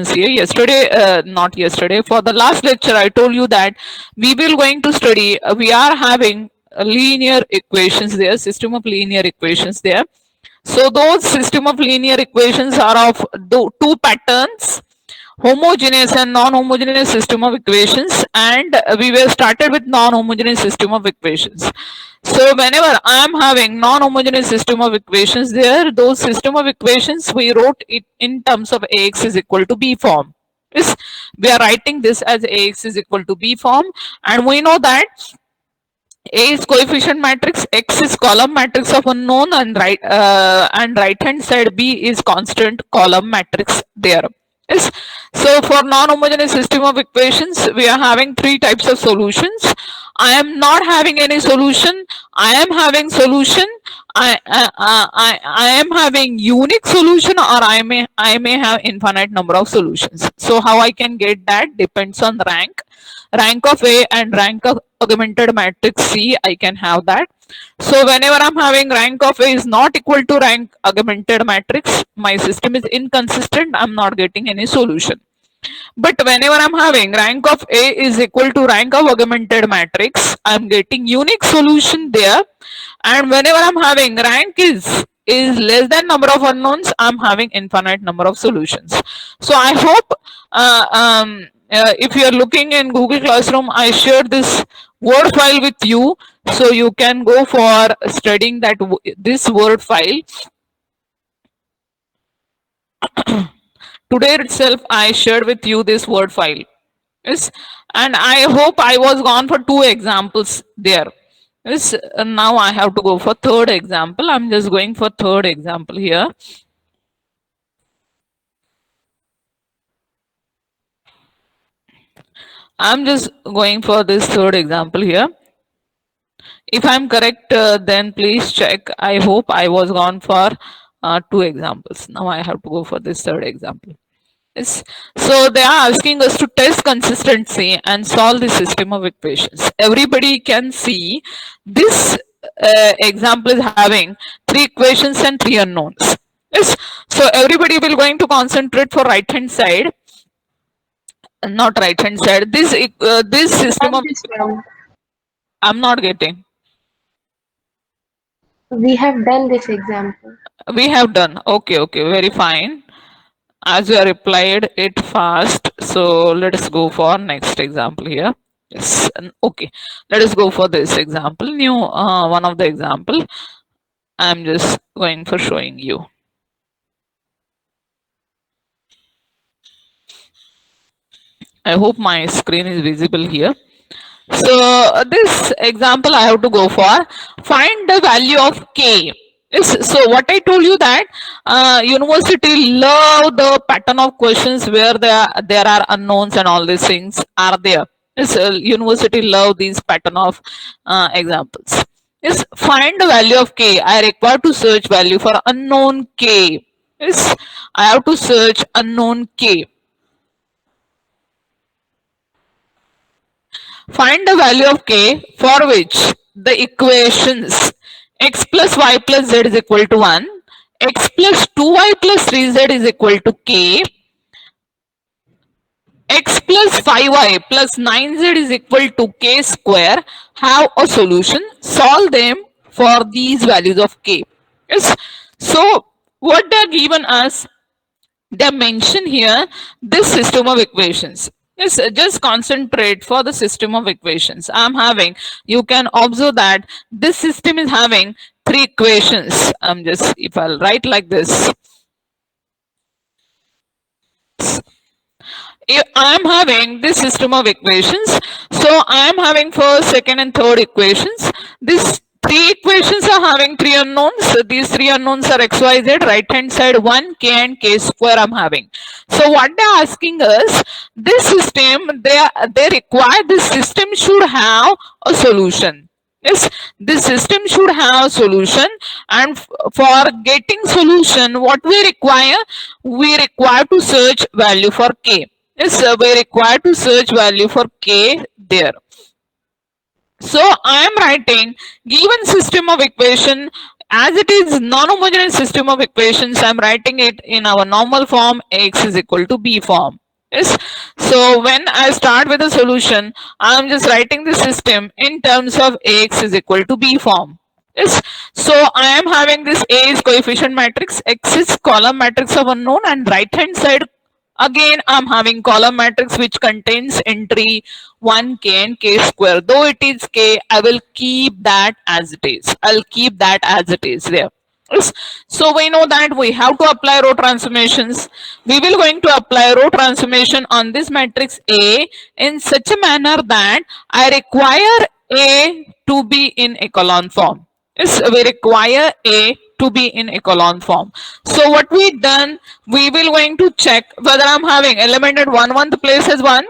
equations here. Yesterday, not yesterday, for the last lecture, I told you that we will going to study, we are having linear equations there, system of linear equations there. So those system of linear equations are of two patterns, homogeneous and non-homogeneous system of equations, and we were started with non-homogeneous system of equations. So whenever I am having non-homogeneous system of equations there, those system of equations we wrote it in terms of Ax is equal to B form. Yes, we are writing this as Ax is equal to B form, and we know that A is coefficient matrix, X is column matrix of unknown, and right hand side B is constant column matrix there. Yes. So for non-homogeneous system of equations, we are having three types of solutions. I am not having any solution. I am having solution. I am having unique solution, or I may have infinite number of solutions. So how I can get that depends on rank of A and rank of augmented matrix C. I can have that. So whenever I'm having rank of A is not equal to rank augmented matrix, my system is inconsistent. I'm not getting any solution. But whenever I'm having rank of A is equal to rank of augmented matrix, I'm getting unique solution there. And whenever I'm having rank is less than number of unknowns, I'm having infinite number of solutions. So I hope if you are looking in Google Classroom, I shared this Word file with you, so you can go for studying that this Word file. Today itself I shared with you this Word file. Yes, and I hope I was gone for two examples there. Yes, now I have to go for third example. I'm just going for third example here. I'm just going for this third example here. If I'm correct, then please check. I hope I was gone for two examples. Now I have to go for this third example. Yes. So they are asking us to test consistency and solve the system of equations. Everybody can see this example is having three equations and three unknowns. Yes. So everybody will going to concentrate for right hand side, not right hand side. This system of I'm not getting. We have done this example. We have done. Okay, very fine. As you replied it fast, so let us go for next example here. Yes, okay. Let us go for this example. New one of the example. I'm just going for showing you. I hope my screen is visible here. So this example I have to go for, find the value of K. Yes, so what I told you that university love the pattern of questions where there are unknowns and all these things are there. Yes, university love these pattern of examples. Yes, find the value of K. I require to search value for unknown K. Yes, I have to search unknown K. Find the value of K for which the equations x plus y plus z is equal to 1, x plus 2y plus 3z is equal to K, x plus 5y plus 9z is equal to K square have a solution. Solve them for these values of K. Yes. So what they are given us, they mention here this system of equations. Yes, just concentrate for the system of equations. I'm having, you can observe that this system is having three equations. I'm just, if I'll write like this, I'm having this system of equations. So I'm having first, second, and third equations. This three equations are having three unknowns. So these three unknowns are x, y, z. Right hand side 1, k and k square I'm having. So what they're asking us, this system, they require this system should have a solution. Yes, this system should have a solution, and for getting solution, what we require to search value for k. Yes, we require to search value for k there. So I am writing given system of equation as it is non-homogeneous system of equations, I'm writing it in our normal form, Ax is equal to B form. Yes. So when I start with the solution, I'm just writing the system in terms of Ax is equal to B form. Yes. So I am having this A is coefficient matrix, X is column matrix of unknown, and right hand side again I'm having column matrix which contains entry 1k and k square. Though it is k, I will keep that as it is. I'll keep that as it is there. Yes. So we know that we have to apply row transformations. We will going to apply row transformation on this matrix A in such a manner that I require A to be in echelon form. Yes, we require A to be in echelon form. So what we done, we will going to check whether I'm having element at 1 place as 1.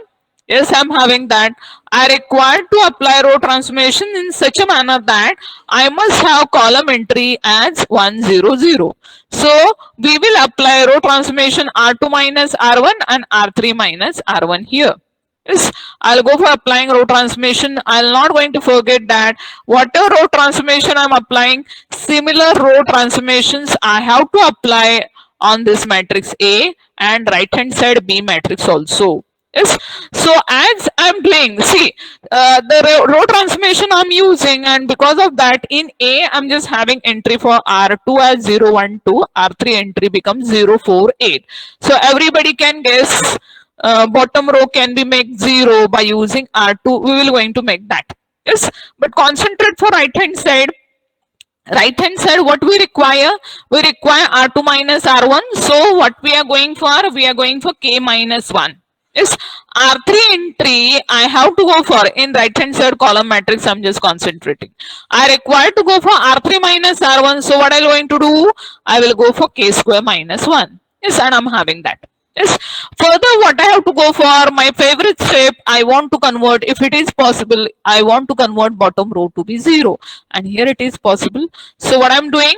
Yes, I'm having that. I require to apply row transformation in such a manner that I must have column entry as 1 0 0. So we will apply row transformation R2 minus R1 and R3 minus R1 here. Yes, I'll go for applying row transformation. I'll not going to forget that whatever row transformation I'm applying, similar row transformations I have to apply on this matrix A and right hand side B matrix also. Yes. So as I'm doing, see, the row transformation I'm using, and because of that in A I'm just having entry for R2 as 0 1 2, R3 entry becomes 0 4 8. So everybody can guess bottom row can be made 0 by using R2. We will going to make that. Yes, but concentrate for right hand side. Right hand side, what we require R2 minus R1. So what we are going for, we are going for K minus 1. Yes, R3 entry I have to go for in right hand side column matrix. I'm just concentrating. I require to go for R3 minus R1. So what I'm going to do, I will go for K square minus 1. Yes, and I'm having that. Yes. Further, what I have to go for, my favorite step, I want to convert, if it is possible, I want to convert bottom row to be 0. And here it is possible. So what I'm doing,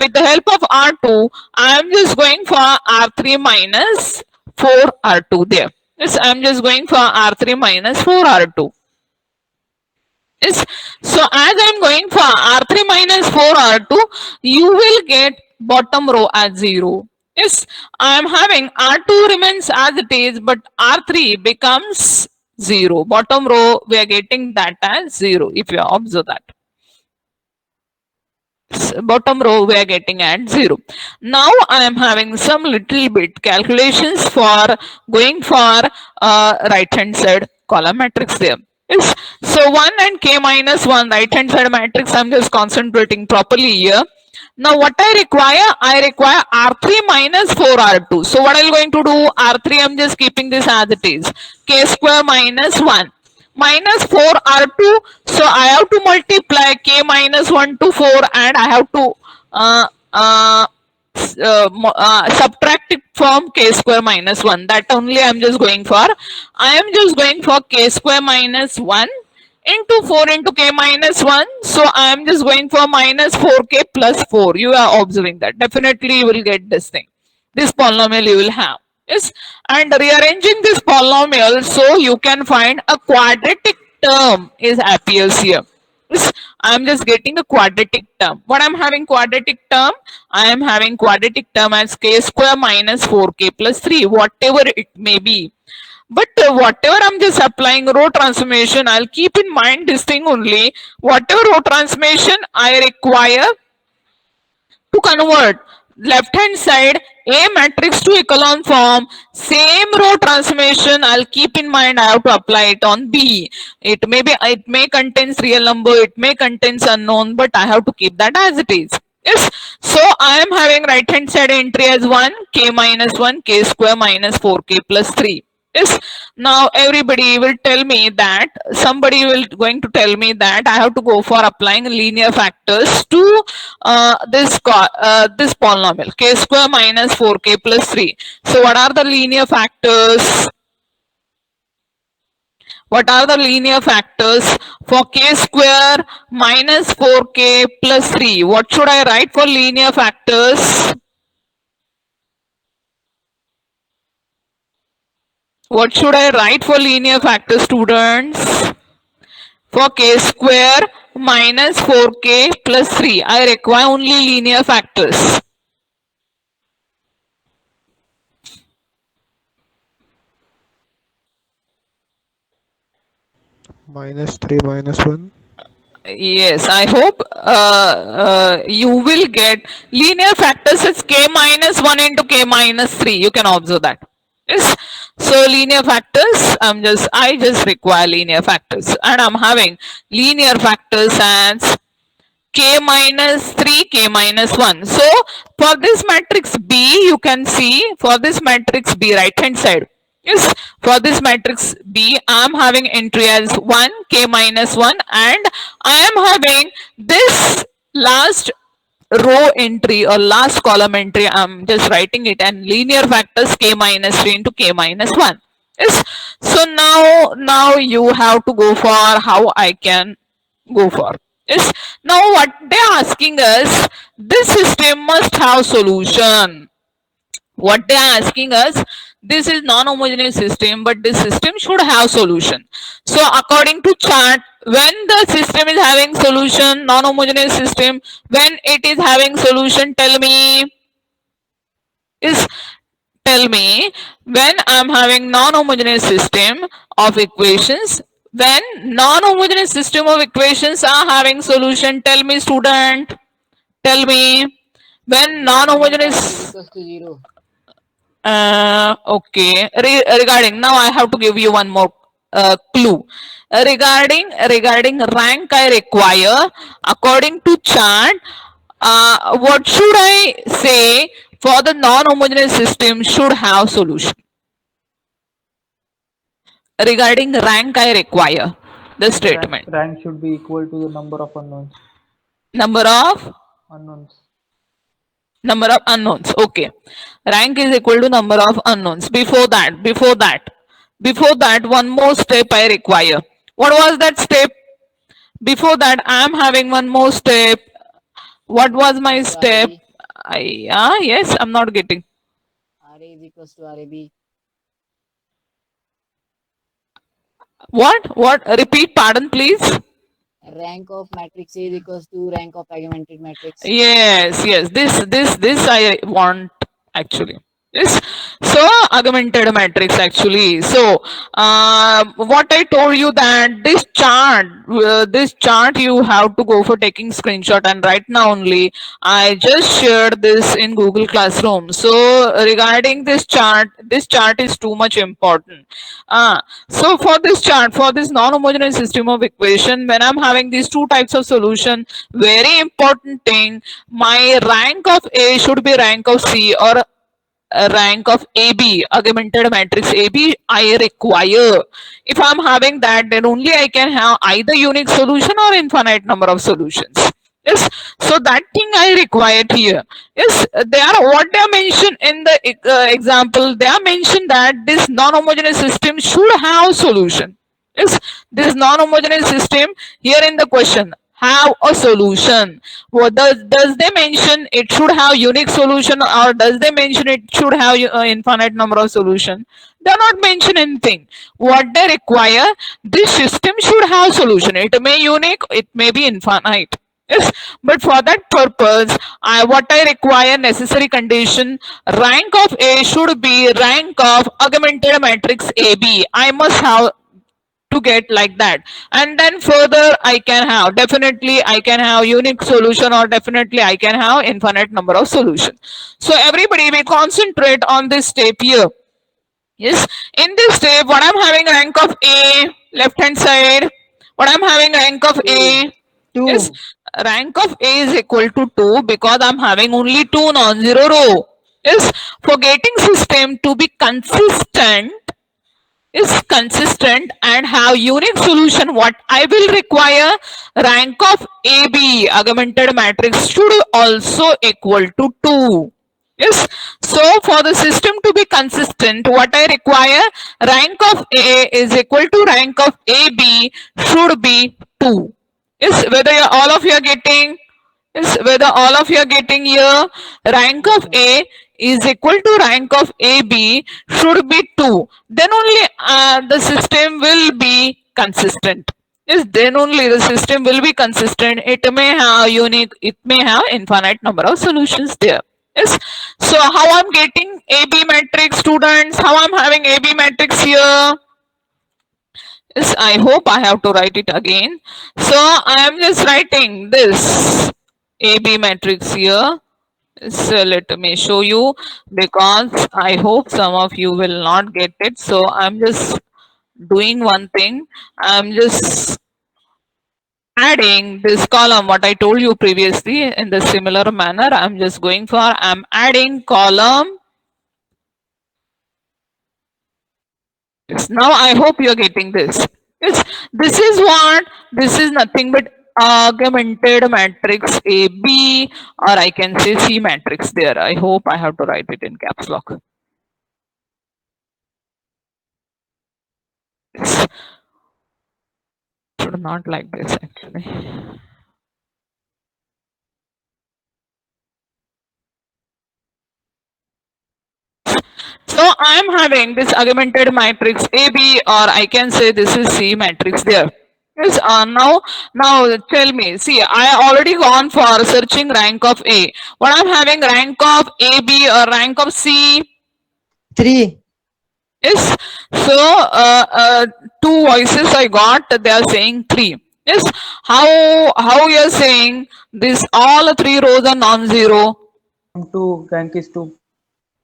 with the help of R2, I'm just going for R3 minus 4 R2 there. Yes, I'm just going for R3 minus 4 R2. Yes. So as I'm going for R3 minus 4 R2, you will get bottom row as 0. Yes, I am having R2 remains as it is, but R3 becomes 0. Bottom row, we are getting that as 0, if you observe that. Bottom row, we are getting at 0. Now I am having some little bit calculations for going for right hand side column matrix there. Yes. So 1 and k minus 1 right hand side matrix, I'm just concentrating properly here. Now what I require R3 minus 4 R2. So what I'm going to do, R3 I'm just keeping this as it is. K square minus 1 minus 4 R2. So I have to multiply K minus 1 to 4 and I have to subtract it from K square minus 1. That only I'm just going for. I am just going for K square minus 1 into 4 into k minus 1. So I am just going for minus 4k plus 4. You are observing that. Definitely you will get this thing. This polynomial you will have. Yes. And rearranging this polynomial, so you can find a quadratic term is appears here. Yes. I am just getting a quadratic term. What I am having quadratic term? I am having quadratic term as k square minus 4k plus 3. Whatever it may be. But whatever I'm just applying row transformation, I'll keep in mind this thing only. Whatever row transformation I require to convert left hand side A matrix to echelon form, same row transformation I'll keep in mind. I have to apply it on B. It may contains real number, it may contains unknown, but I have to keep that as it is. Yes. So I am having right hand side entry as 1, k minus 1, k square minus 4k plus 3. Yes. Now everybody will tell me that, somebody will going to tell me that I have to go for applying linear factors to this polynomial k square minus 4k plus 3. So what are the linear factors? What are the linear factors for k square minus 4k plus 3? What should I write for linear factors? What should I write for linear factor, students? For k square minus 4k plus 3. I require only linear factors. Minus 3 minus 1. Yes, I hope you will get linear factors as k minus 1 into k minus 3. You can observe that. Yes. So linear factors, I just require linear factors, and I'm having linear factors as k minus 3, k minus 1. So for this matrix B, you can see for this matrix B, right hand side. Yes, for this matrix B, I am having entry as 1, k minus 1, and I am having this last row entry or last column entry. I'm just writing it, and linear factors k minus 3 into k minus 1. Yes, so now you have to go for how I can go for. Yes, now what they're asking us, this system must have solution. What they are asking us, this is non-homogeneous system, but this system should have solution. So according to chart, when the system is having solution, non-homogeneous system, when it is having solution, tell me, is tell me, when I'm having non-homogeneous system of equations, when non-homogeneous system of equations are having solution, tell me student, tell me, when non-homogeneous, equals to 0. Okay, regarding, now I have to give you one more clue. Regarding rank I require, according to chart, what should I say for the non-homogeneous system should have solution? Regarding rank I require, the statement. Rank should be equal to the number of unknowns. Number of Unknowns. Okay, rank is equal to number of unknowns. Before that, one more step I require. What was that step? Before that, I am having one more step. What was my step? Yes, I'm not getting. RA is equals to RAB. What? Repeat, pardon, please. Rank of matrix A is equals to rank of augmented matrix. Yes. This I want actually. Yes. So augmented matrix actually. So what I told you that this chart you have to go for taking screenshot, and right now only I just shared this in Google Classroom. So regarding this chart is too much important. So for this chart, for this non-homogeneous system of equation, when I'm having these two types of solution, very important thing, my rank of A should be rank of C, or rank of AB, augmented matrix AB I require. If I'm having that, then only I can have either unique solution or infinite number of solutions. Yes, so that thing I required here. Yes, they are what they are mentioned in the example. They are mentioned that this non-homogeneous system should have solution. Yes, this non-homogeneous system here in the question have a solution. What does they mention it should have unique solution, or does they mention it should have infinite number of solution? They are not mention anything. What they require, this system should have solution. It may unique, it may be infinite. Yes, but for that purpose, what I require necessary condition, rank of A should be rank of augmented matrix AB. I must have to get like that, and then further I can have, definitely I can have unique solution, or definitely I can have infinite number of solution. So everybody will concentrate on this step here. Yes, in this step, what I'm having rank of A, left hand side, what I'm having rank of A, 2. yes, rank of A is equal to 2 because I'm having only 2 non-zero row. Yes, for getting system to be consistent and have unique solution, what I will require, rank of AB, augmented matrix, should also equal to 2. Yes, so for the system to be consistent, what I require, rank of A is equal to rank of AB should be 2. Yes, whether all of you are getting, yes, whether all of you are getting here, rank of A is equal to rank of AB should be 2. Then only the system will be consistent. Yes, then only the system will be consistent. It may have unique, it may have infinite number of solutions there. Yes. So how I'm getting AB matrix, students? How I'm having AB matrix here? Yes, I hope I have to write it again. So I am just writing this AB matrix here. So let me show you, because I hope some of you will not get it. So I'm just doing one thing. I'm just adding this column, what I told you previously, in the similar manner. I'm just going for, I'm adding column. Yes, now I hope you're getting this. Yes, this is what, this is nothing but augmented matrix AB, or I can say C matrix there. I hope I have to write it in caps lock. Yes. Should not like this actually. So I am having this augmented matrix AB, or I can say this is C matrix there. Yes, now tell me, see, I already gone for searching rank of A. What I'm having, rank of AB or rank of C? 3. Yes. So two voices I got, they are saying 3. Yes. How you are saying this all 3 rows are non-zero? 2, rank is 2.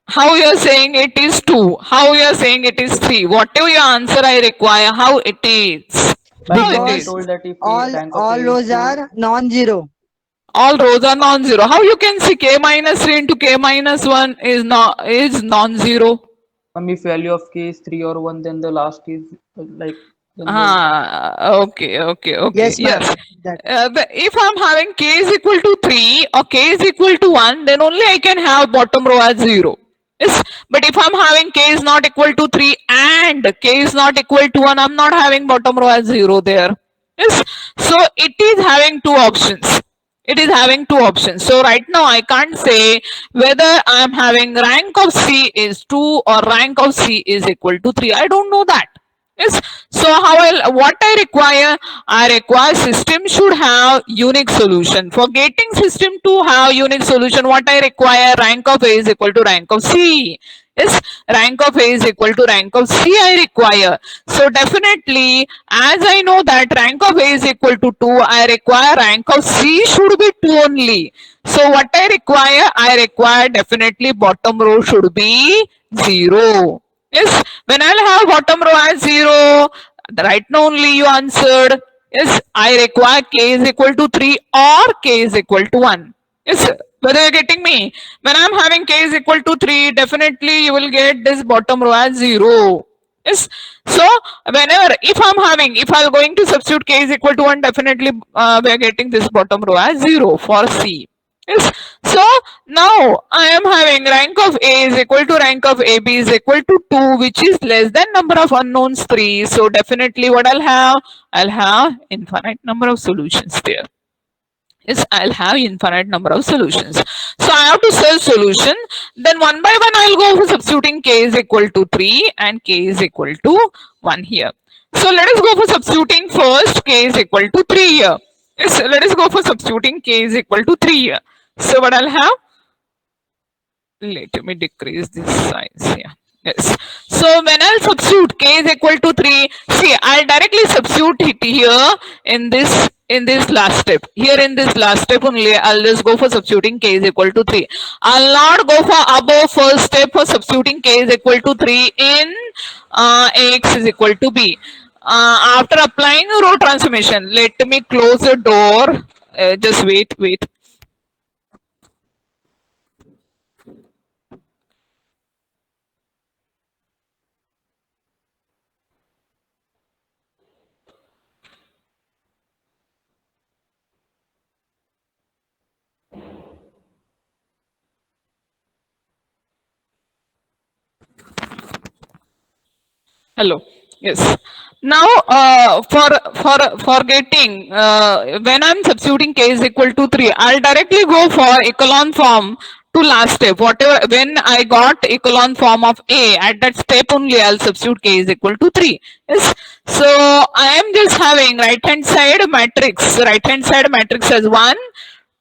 How you are saying it is 2? How you are saying it is 3? Whatever your answer I require, how it is? How it I is? told that if rank of All A is rows 2, are non-zero. All rows are non-zero. How you can see k minus 3 into k minus 1 is non-zero? if value of k is 3 or 1, then the last is like then Okay. Yes, ma'am. Yes. That. If I'm having k is equal to 3 or k is equal to 1, then only I can have bottom row as 0. Yes. But if I'm having k is not equal to 3 and k is not equal to 1, I'm not having bottom row as 0 there. Yes. So it is having two options. It is having two options. So right now I can't say whether I am having rank of C is 2 or rank of C is equal to 3. I don't know that. Yes. So what I require system should have unique solution. For getting system to have unique solution, what I require, rank of A is equal to rank of C. Yes, rank of A is equal to rank of C I require. So definitely, as I know that rank of A is equal to 2, I require rank of C should be 2 only. So what I require definitely bottom row should be 0. Yes, when I'll have bottom row as 0, right now only you answered. Yes, I require k is equal to 3 or k is equal to 1. Yes, whether you're getting me. When I'm having k is equal to 3, definitely you will get this bottom row as 0. Yes, so whenever, if I'm going to substitute k is equal to 1, definitely we are getting this bottom row as 0 for C. Yes. So now I am having rank of A is equal to rank of AB is equal to 2, which is less than number of unknowns 3. So definitely what I'll have infinite number of solutions there. Yes, I'll have infinite number of solutions. So I have to search solution. Then one by one I'll go for substituting k is equal to 3 and k is equal to 1 here. So let us go for substituting first k is equal to 3 here. Yes, let us go for substituting k is equal to 3 here. So what I'll have? Let me decrease this size here. Yes. So when I'll substitute k is equal to 3, see, I'll directly substitute it here in this last step. Here in this last step only, I'll just go for substituting k is equal to 3. I'll not go for above first step for substituting k is equal to 3 in ax is equal to b. After applying row transformation, let me close the door. Just wait. Hello. Yes. Now, for getting when I'm substituting k is equal to 3, I'll directly go for echelon form to last step, whatever, when I got echelon form of A, at that step only I'll substitute K is equal to 3. Yes. So I am just having right hand side matrix as 1,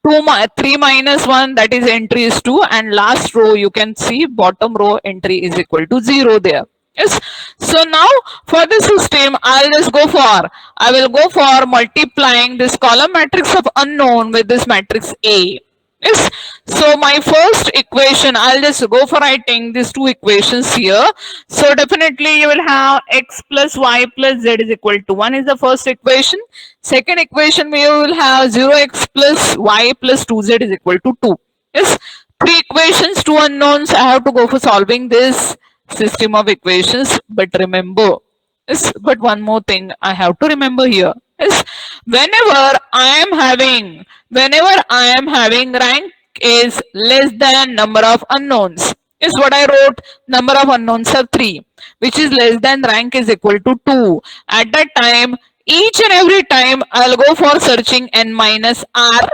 3 minus 1, that is entry is 2, and last row you can see bottom row entry is equal to 0 there. Yes. So now for the system I will go for multiplying this column matrix of unknown with this matrix A. Yes. So my first equation, I'll just go for writing these two equations here. So definitely you will have x plus y plus z is equal to 1 is the first equation. Second equation we will have 0x plus y plus 2z is equal to 2. Yes. Three equations, two unknowns. I have to go for solving this system of equations. But remember, yes, but one more thing I have to remember here is whenever I am having rank is less than number of unknowns, is what I wrote, number of unknowns are 3, which is less than rank is equal to 2. At that time, each and every time I'll go for searching n minus r.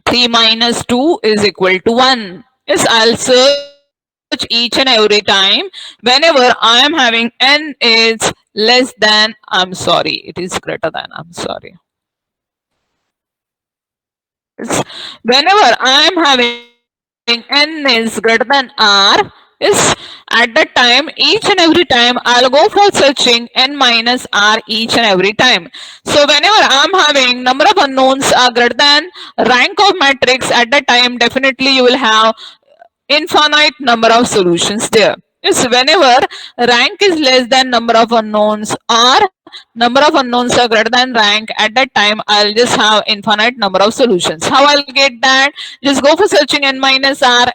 3 minus 2 is equal to 1. Yes, I'll search each and every time whenever I am having n is less than, it is greater than, whenever I am having n is greater than r, is at that time each and every time I'll go for searching n minus r each and every time. So whenever I'm having number of unknowns are greater than rank of matrix, at that time definitely you will have infinite number of solutions there. Yes, whenever rank is less than number of unknowns or number of unknowns are greater than rank, at that time I'll just have infinite number of solutions. How I'll get that? Just go for searching n minus r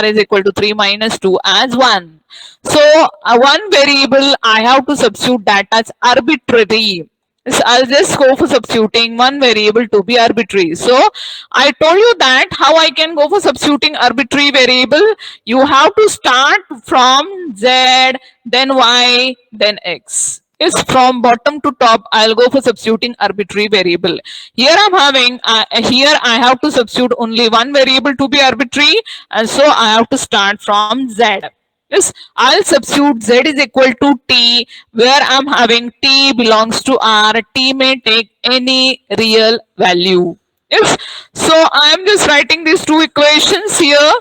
is equal to 3 minus 2 as 1. So one variable I have to substitute that as arbitrary. So I'll just go for substituting one variable to be arbitrary. So I told you that how I can go for substituting arbitrary variable. You have to start from z, then y, then x. Yes, from bottom to top, I'll go for substituting arbitrary variable. Here I'm having, here I have to substitute only one variable to be arbitrary, and so I have to start from z. Yes, I'll substitute z is equal to t, where I'm having t belongs to r. T may take any real value. Yes, so I'm just writing these two equations here.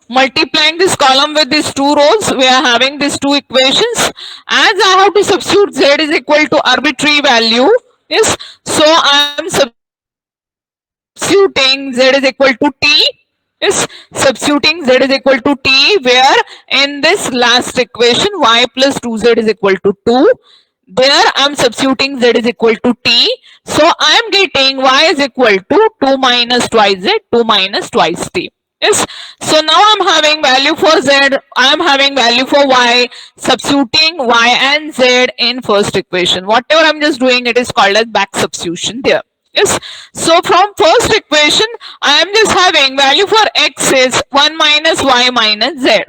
Multiplying this column with these two rows, we are having these two equations. As I have to substitute z is equal to arbitrary value. Yes, so I am substituting z is equal to t. Is substituting z is equal to t, where in this last equation y plus 2z is equal to 2. There I am substituting z is equal to t. So I am getting y is equal to 2 minus twice z, 2 minus twice t. Yes. So now I'm having value for z, I am having value for y, substituting y and z in first equation. Whatever I'm just doing, it is called as back substitution there. Yes. So from first equation, I am just having value for x is 1 minus y minus z.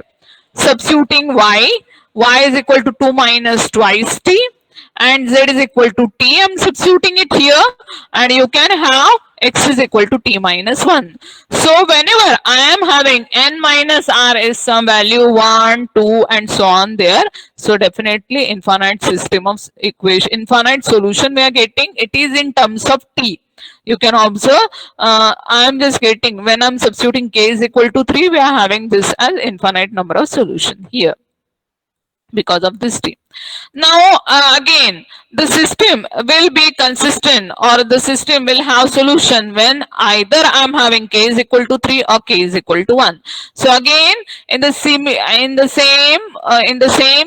Substituting y is equal to 2 minus twice t, and z is equal to t. I am substituting it here, and you can have x is equal to t minus 1. So whenever I am having n minus r is some value 1, 2 and so on there. So definitely infinite system of equation, infinite solution we are getting, it is in terms of t. You can observe, I am just getting, when I am substituting k is equal to 3, we are having this as infinite number of solution here because of this t. Now again, the system will be consistent, or the system will have solution when either I am having k is equal to 3 or k is equal to 1. So again, in the same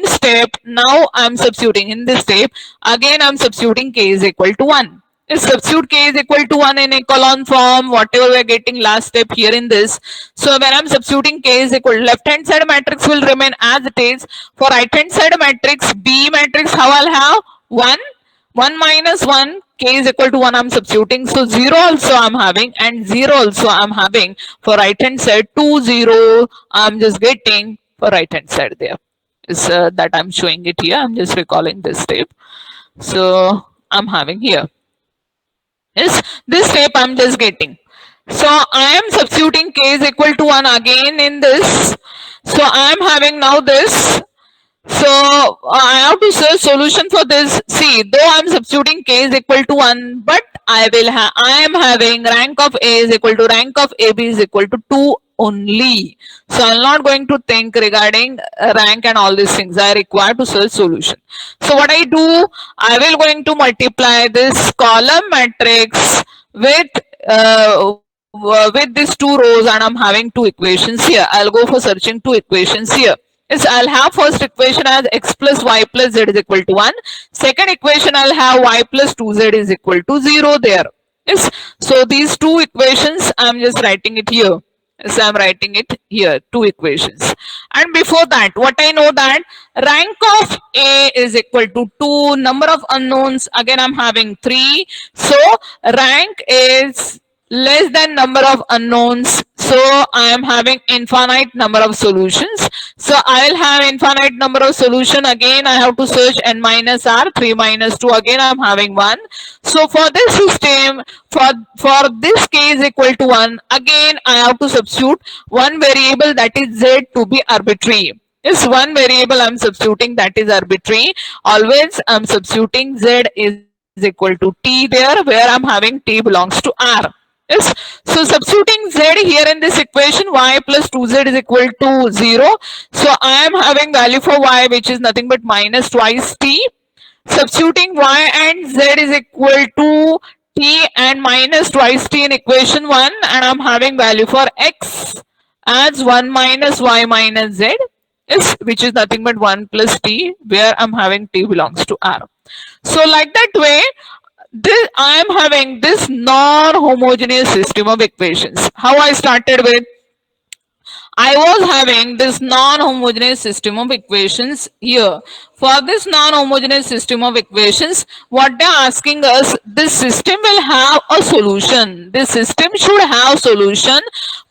step, now I am substituting in this step, again I am substituting k is equal to 1. Substitute k is equal to 1 in echelon form, whatever we are getting last step here in this. So when I am substituting k is equal, left hand side matrix will remain as it is. For right hand side matrix, B matrix, how I'll have 1 minus 1, k is equal to 1 I'm substituting. So 0 also I'm having, and 0 also I'm having. For right hand side, 2, 0 I'm just getting for right hand side there. Is that I'm showing it here. I'm just recalling this step. So I'm having here. Yes, this step I'm just getting. So I am substituting k is equal to 1 again in this. So I am having now this. So I have to search solution for this. See, though I am substituting k is equal to 1, but I am having rank of A is equal to rank of AB is equal to 2 only. So I'm not going to think regarding rank and all these things. I require to search solution. So what I do, I will going to multiply this column matrix with with these two rows, and I'm having two equations here. I'll go for searching two equations here. Yes, I'll have first equation as x plus y plus z is equal to 1. Second equation I'll have y plus 2z is equal to 0 there. Yes, so these two equations I'm just writing it here. Yes, I'm writing it here, two equations. And before that, what I know that rank of A is equal to 2, number of unknowns, again I'm having 3. So rank is less than number of unknowns, so I am having infinite number of solutions. So I'll have infinite number of solution. Again I have to search n minus r, 3 minus 2, again I'm having 1. So for this system, for this k is equal to 1, again I have to substitute one variable, that is z, to be arbitrary. Is one variable I'm substituting, that is arbitrary. Always I'm substituting z is equal to t there, where I'm having t belongs to r. Yes. So substituting z here in this equation, y plus 2z is equal to 0. So I am having value for y, which is nothing but minus twice t. Substituting y and z is equal to t and minus twice t in equation 1, and I'm having value for x as 1 minus y minus z, is which is nothing but 1 plus t, where I'm having t belongs to r. So like that way, this I am having this non-homogeneous system of equations. How I started with, I was having this non-homogeneous system of equations here. For this non-homogeneous system of equations, what they're asking us, this system will have a solution. This system should have solution.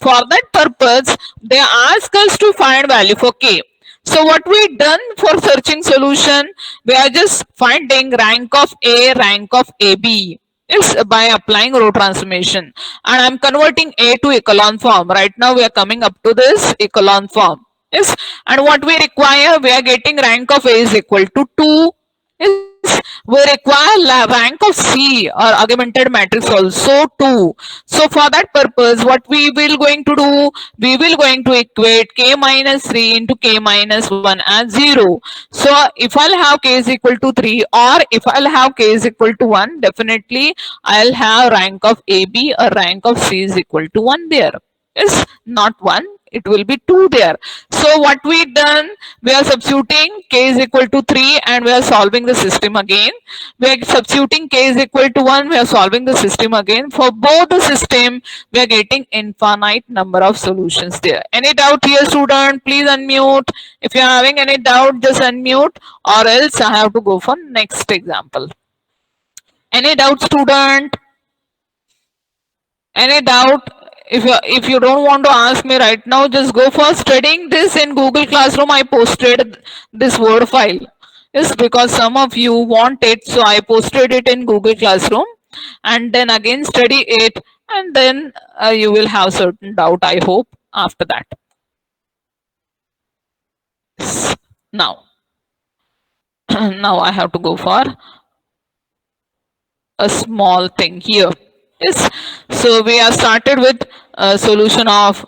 For that purpose, they ask us to find value for k. So what we done for searching solution, we are just finding rank of A, rank of AB. Is by applying row transformation, and I'm converting A to echelon form. Right now we are coming up to this echelon form. Yes, and what we require, we are getting rank of A is equal to 2. Yes, we require rank of C or augmented matrix also 2. So for that purpose, what we will going to do, we will going to equate k minus 3 into k minus 1 as 0. So if I'll have k is equal to 3, or if I'll have k is equal to 1, definitely I'll have rank of AB or rank of C is equal to 1 there. Is not 1, it will be 2 there. So what we done, we are substituting k is equal to 3 and we are solving the system again. We are substituting k is equal to 1, we are solving the system again. For both the system, we are getting infinite number of solutions there. Any doubt here, student? Please unmute. If you are having any doubt, just unmute, or else I have to go for next example. Any doubt, student? Any doubt? If you don't want to ask me right now, just go for studying this in Google Classroom. I posted this Word file. Yes, because some of you want it, so I posted it in Google Classroom, and then again study it, and then you will have certain doubt, I hope, after that. Now, now I have to go for a small thing here. Yes, so we have started with a solution of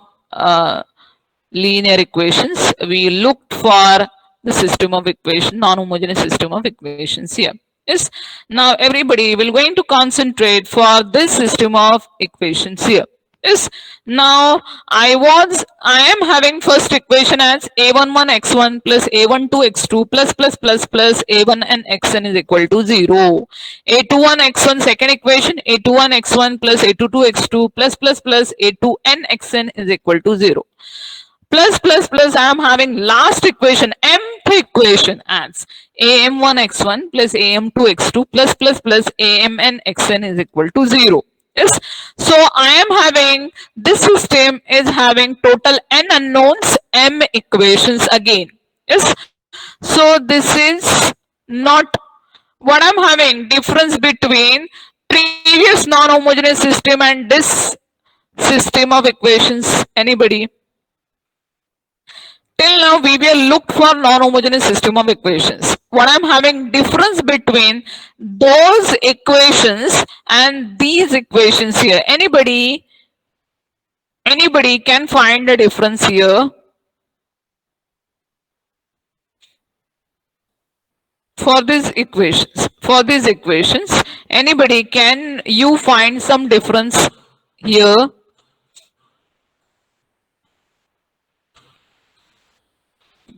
linear equations. We looked for the system of equation, non-homogeneous system of equations here. Yes, now everybody will going to concentrate for this system of equations here. Yes, now I am having first equation as a11 x1 plus a12 x2 plus a1 and xn is equal to 0. a21 x1 second equation, a21 x1 plus a22 x2 plus a2n xn is equal to 0. Plus I am having last equation, mth equation as am1 x1 plus am2 x2 plus amn xn is equal to 0. Yes, so I am having this system is having total n unknowns, m equations again. Yes, so this is not what I'm having difference between previous non-homogeneous system and this system of equations? Anybody? Till now we will look for non-homogeneous system of equations. What I'm having difference between those equations and these equations here. Anybody can find the difference here? For these equations, anybody, can you find some difference here?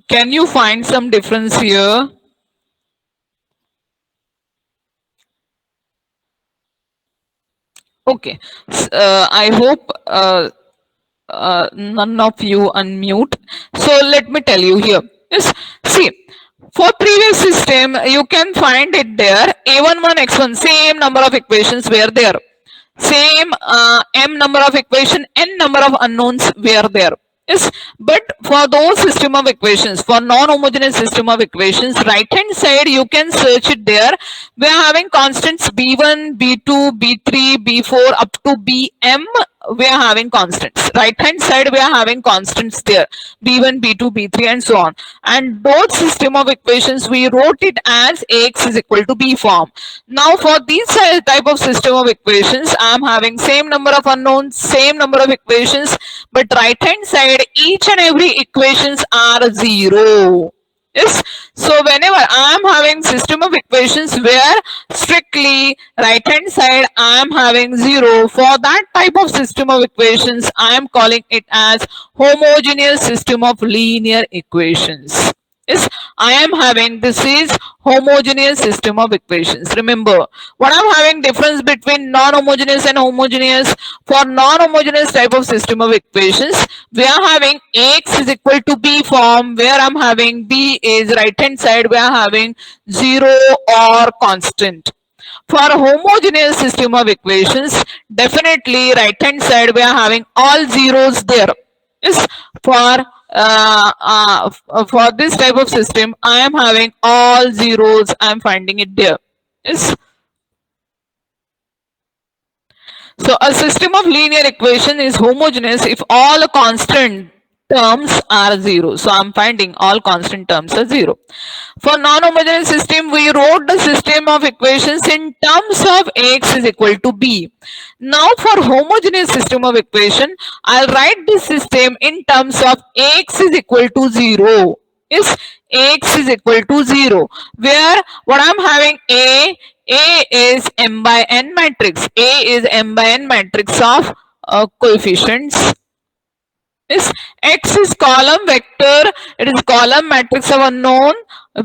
Can you find some difference here? Okay, I hope none of you unmute. So let me tell you here. Yes, see, for previous system, you can find it there. A11, x1, same number of equations were there. Same m number of equation, n number of unknowns were there. Yes, but for those system of equations, for non-homogeneous system of equations, right hand side you can search it there. We are having constants b1, b2, b3, b4 up to bm. We are having constants. Right hand side we are having constants there, b1, b2, b3 and so on. And those system of equations we wrote it as ax is equal to b form. Now for these type of system of equations, I am having same number of unknowns, same number of equations, but right hand side each and every equations are 0. Yes, so whenever I am having system of equations where strictly right hand side I am having 0, for that type of system of equations I am calling it as homogeneous system of linear equations. Yes, I am having, this is homogeneous system of equations. Remember, what I'm having difference between non-homogeneous and homogeneous. For non-homogeneous type of system of equations, we are having x is equal to b form, where I'm having b is right hand side, we are having 0 or constant. For homogeneous system of equations, definitely right hand side we are having all zeros there. Yes, for this type of system I am having all zeros, I am finding it there. Yes. So a system of linear equation is homogeneous if all constant terms are 0. So I'm finding all constant terms are 0. For non-homogeneous system, we wrote the system of equations in terms of x is equal to b. Now for homogeneous system of equation, I'll write this system in terms of x is equal to 0. Yes, x is equal to 0. Where what I'm having A is m by n matrix. A is m by n matrix of coefficients. Is x is column vector, it is column matrix of unknown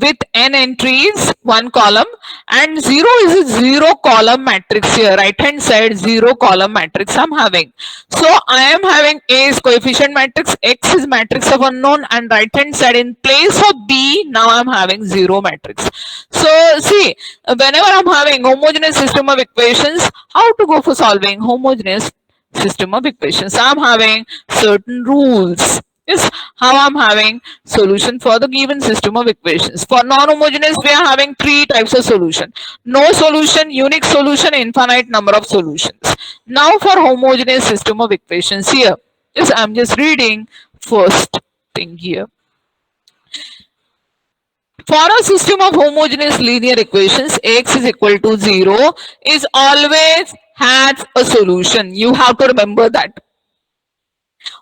with n entries, one column, and 0 is a 0 column matrix here, right hand side 0 column matrix I'm having. So I am having A is coefficient matrix, x is matrix of unknown, and right hand side in place of B now I'm having 0 matrix. So see, whenever I'm having homogeneous system of equations, how to go for solving homogeneous system of equations? I'm having certain rules. Is how I'm having solution for the given system of equations. For non-homogeneous, we are having 3 types of solution: no solution, unique solution, infinite number of solutions. Now for homogeneous system of equations here, is I'm just reading first thing here. For a system of homogeneous linear equations, x is equal to 0 is always has a solution. You have to remember that.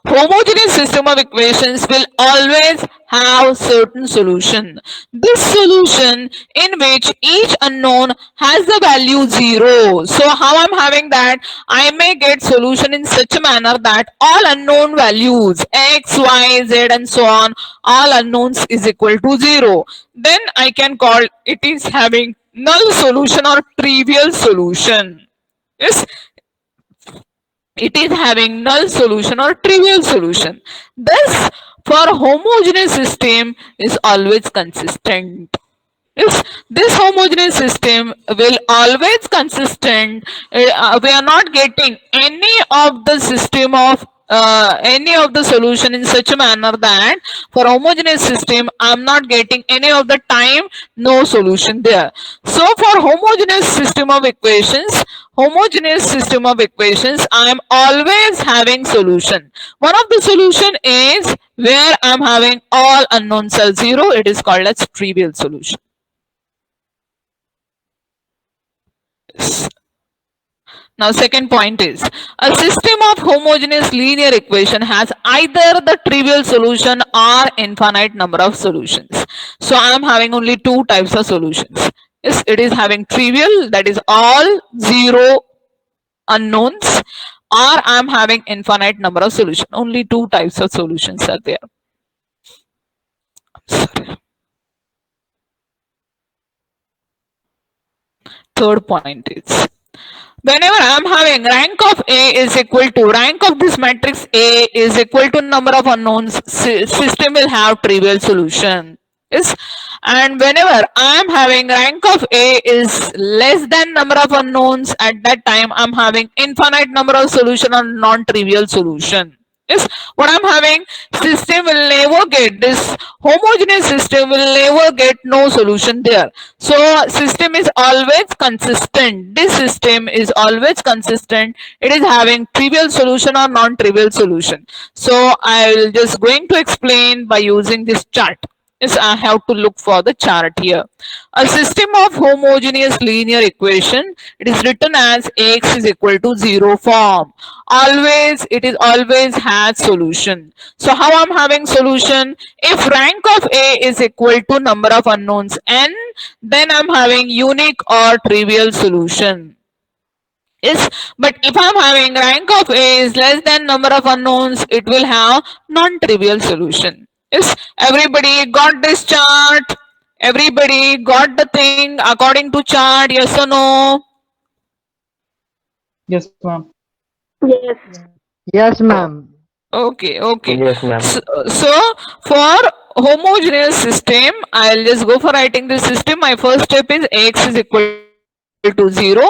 Homogeneous system of equations will always have certain solution. This solution in which each unknown has the value 0. So how I'm having that? I may get solution in such a manner that all unknown values x, y, z and so on, all unknowns is equal to 0. Then I can call it is having null solution or trivial solution. Yes, it is having null solution or trivial solution. Thus, for homogeneous system is always consistent. Yes, this homogeneous system will always consistent. We are not getting any of the system of any of the solution in such a manner that for homogeneous system I'm not getting any of the time no solution there. So for homogeneous system of equations, I am always having solution. One of the solution is where I'm having all unknowns are zero. It is called as trivial solution. Now second point is a system of homogeneous linear equation has either the trivial solution or infinite number of solutions. So I am having only two types of solutions. Yes, it is having trivial, that is all zero unknowns, or I am having infinite number of solutions. Only two types of solutions are there. Sorry. Third point is whenever I am having rank of A is equal to rank of this matrix A is equal to number of unknowns, system will have trivial solution. Yes, and whenever I am having rank of A is less than number of unknowns, at that time I am having infinite number of solution or non-trivial solution. Yes, what I'm having, system will never get this homogeneous system will never get no solution there. So system is always consistent. This system is always consistent. It is having trivial solution or non-trivial solution. So I will just going to explain by using this chart. Yes, I have to look for the chart here. A system of homogeneous linear equation, it is written as Ax is equal to 0 form. Always, it is always has solution. So how I'm having solution? If rank of A is equal to number of unknowns n, then I'm having unique or trivial solution. Yes, but if I'm having rank of A is less than number of unknowns, it will have non-trivial solution. Yes, everybody got this chart? Everybody got the thing according to chart? Yes or no? Yes, ma'am. Yes. Yes, ma'am. Okay, okay. Yes, ma'am. So for homogeneous system, I'll just go for writing this system. My first step is Ax is equal to 0.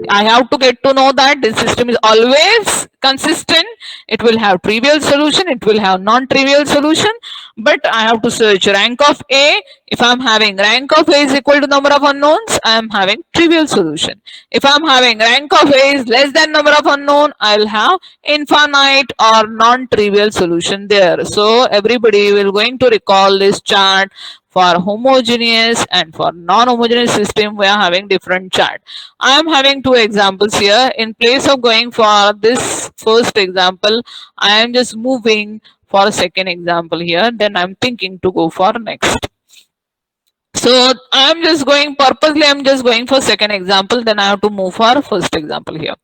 I have to get to know that this system is always consistent. It will have trivial solution, it will have non-trivial solution, but I have to search rank of A. If I'm having rank of A is equal to number of unknowns, I am having trivial solution. If I'm having rank of A is less than number of unknown, I'll have infinite or non-trivial solution there. So everybody will going to recall this chart. For homogeneous and for non-homogeneous system, we are having different chart. I am having two examples here. In place of going for this first example, I am just moving for a second example here. Then I'm thinking to go for next. So I'm just going purposely, I'm just going for second example. Then I have to move for first example here.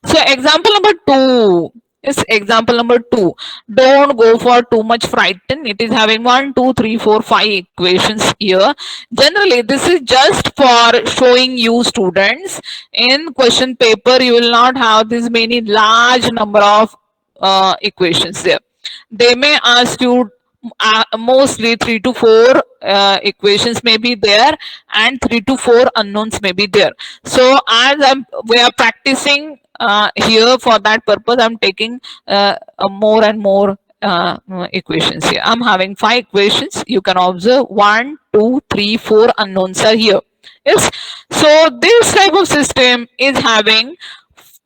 So example number 2. Is example number 2. Don't go for too much frightened. It is having 1, 2, 3, 4, 5 equations here. Generally, this is just for showing you students. In question paper, you will not have this many large number of equations there. They may ask you mostly 3 to 4 equations may be there and 3 to 4 unknowns may be there. So as we are practicing here for that purpose, I'm taking more and more equations here. I'm having 5 equations. You can observe 1, 2, 3, 4 unknowns are here. Yes. So this type of system is having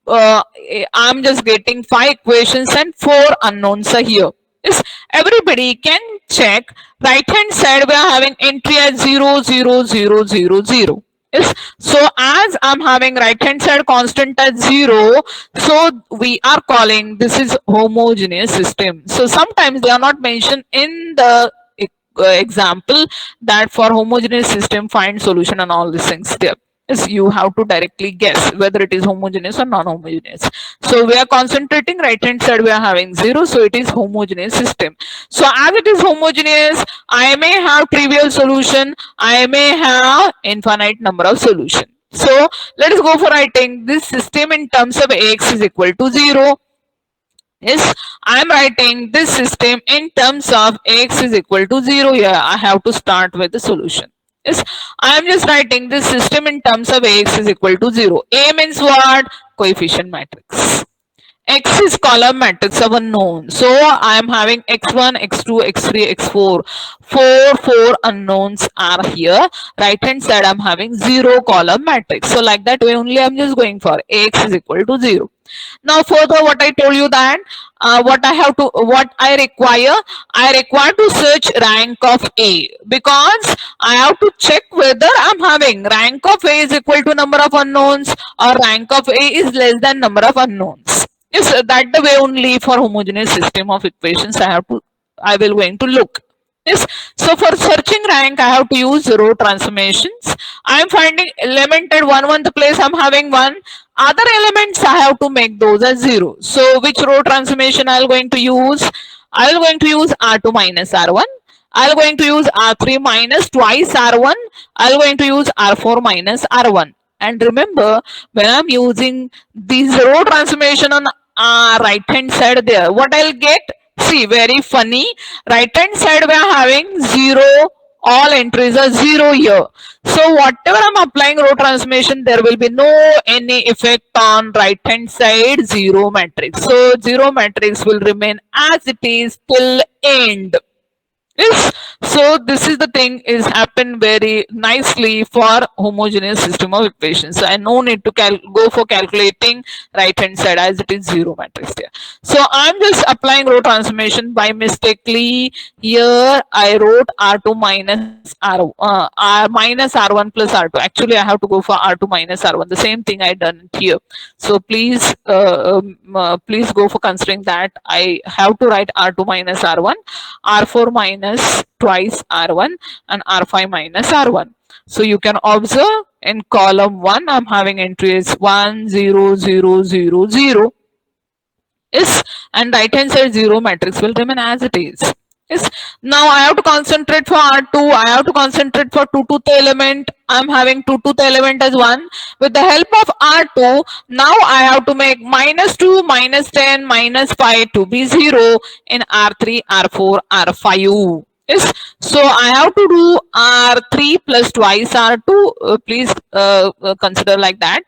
I'm just getting 5 equations and 4 unknowns are here. Yes, everybody can check right hand side we are having entry as 0, 0, 0, 0, 0. Yes, so as I'm having right hand side constant as 0, so we are calling this is homogeneous system. So sometimes they are not mentioned in the example that for homogeneous system find solution and all these things there. Yes, you have to directly guess whether it is homogeneous or non-homogeneous. So we are concentrating right hand side we are having 0, so it is homogeneous system. So as it is homogeneous, I may have trivial solution, I may have infinite number of solution. So let us go for writing this system in terms of Ax is equal to 0. Yes, I am writing this system in terms of Ax is equal to 0. Yeah, I have to start with the solution. Yes, I am just writing this system in terms of Ax is equal to 0. A means what? Coefficient matrix. X is column matrix of unknown. So I am having x1, x2, x3, x4. Four unknowns are here. Right hand side I'm having 0 column matrix. So like that way only I'm just going for Ax is equal to 0. Now further what I told you that what I require to search rank of A, because I have to check whether I'm having rank of A is equal to number of unknowns or rank of A is less than number of unknowns. Yes, that the way only for homogeneous system of equations I will going to look. Yes, so for searching rank I have to use row transformations. I am finding element at 1 place I'm having 1. Other elements I have to make those as 0. So which row transformation I am going to use? I am going to use R2 minus R1. I am going to use R3 minus twice R1. I am going to use R4 minus R1. And remember, when I'm using these row transformation on right hand side there, what I'll get? See, very funny. Right hand side we are having 0. All entries are 0 here. So whatever I'm applying row transformation, there will be no any effect on right hand side 0 matrix. So 0 matrix will remain as it is till end. Yes. So this is the thing is happen very nicely for homogeneous system of equations. So I no need to go for calculating right hand side as it is 0 matrix here. So I'm just applying row transformation by mistakenly. Here I wrote R2 minus R minus R1 plus R2. Actually I have to go for R2 minus R1. The same thing I done here. So please please go for considering that I have to write R2 minus R1, R4 minus twice R1 and R5 minus R1. So you can observe in column 1 I'm having entries 1 0 0 0 0. Yes, and right hand side 0 matrix will remain as it is. Yes. Now I have to concentrate for R2. I have to concentrate for 2 the element. I'm having 2 the element as 1. With the help of R2, now I have to make minus 2, minus 10, minus 5 to be 0 in R3, R4, R5. Yes. So I have to do R3 plus twice R2. Please consider like that.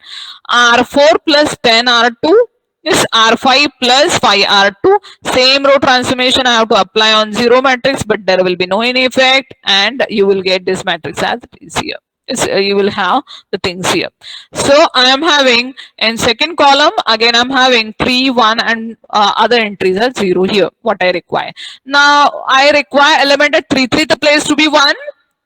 R4 plus 10 R2. Yes, R5 plus 5 R2. Same row transformation I have to apply on 0 matrix, but there will be no any effect and you will get this matrix as it is here. Yes, you will have the things here. So I am having in second column again I'm having 3, 1 and other entries are 0 here. What I require. Now I require element at 3, 3 the place to be 1.